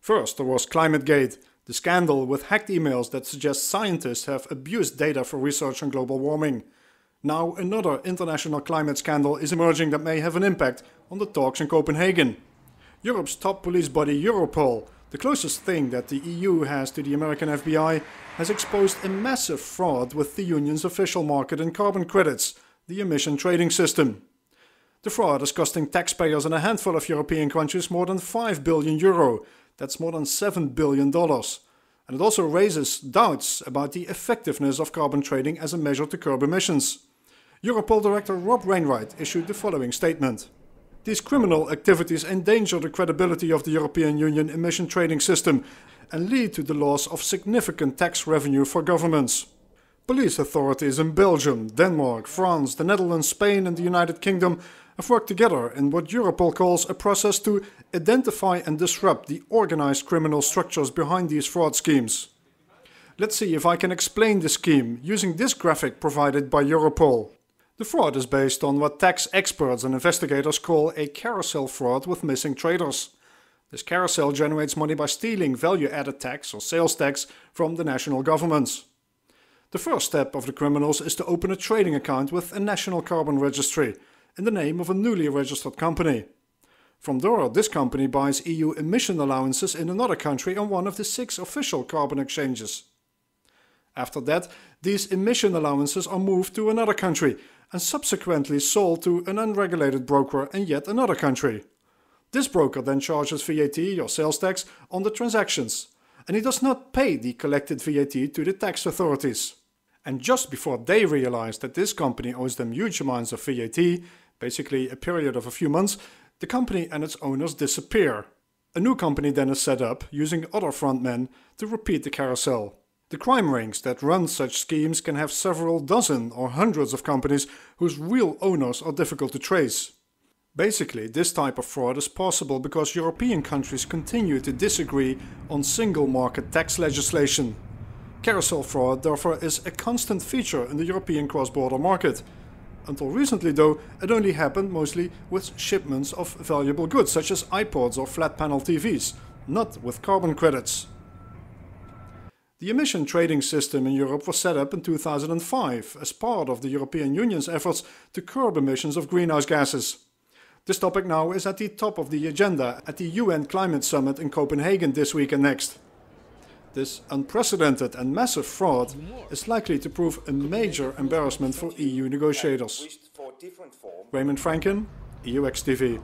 First, there was ClimateGate, the scandal with hacked emails that suggest scientists have abused data for research on global warming. Now another international climate scandal is emerging that may have an impact on the talks in Copenhagen. Europe's top police body Europol, the closest thing that the EU has to the American FBI, has exposed a massive fraud with the union's official market in carbon credits, the emission trading system. The fraud is costing taxpayers in a handful of European countries more than €5 billion. That's more than $7 billion. And it also raises doubts about the effectiveness of carbon trading as a measure to curb emissions. Europol Director Rob Wainwright issued the following statement. These criminal activities endanger the credibility of the European Union emission trading system and lead to the loss of significant tax revenue for governments. Police authorities in Belgium, Denmark, France, the Netherlands, Spain and the United Kingdom have worked together in what Europol calls a process to identify and disrupt the organized criminal structures behind these fraud schemes. Let's see if I can explain the scheme using this graphic provided by Europol. The fraud is based on what tax experts and investigators call a carrousel fraud with missing traders. This carousel generates money by stealing value-added tax or sales tax from the national governments. The first step of the criminals is to open a trading account with a national carbon registry in the name of a newly registered company. From there, this company buys EU emission allowances in another country on one of the 6 official carbon exchanges. After that, these emission allowances are moved to another country and subsequently sold to an unregulated broker in yet another country. This broker then charges VAT or sales tax on the transactions, and he does not pay the collected VAT to the tax authorities. And just before they realize that this company owes them huge amounts of VAT, basically a period of a few months, the company and its owners disappear. A new company then is set up using other frontmen to repeat the carousel. The crime rings that run such schemes can have several dozen or hundreds of companies whose real owners are difficult to trace. Basically, this type of fraud is possible because European countries continue to disagree on single market tax legislation. Carousel fraud therefore is a constant feature in the European cross-border market. Until recently though, it only happened mostly with shipments of valuable goods such as iPods or flat panel TVs, not with carbon credits. The emission trading system in Europe was set up in 2005 as part of the European Union's efforts to curb emissions of greenhouse gases. This topic now is at the top of the agenda at the UN Climate Summit in Copenhagen this week and next. This unprecedented and massive fraud is likely to prove a major embarrassment for EU negotiators. Raymond Franken, EUX TV.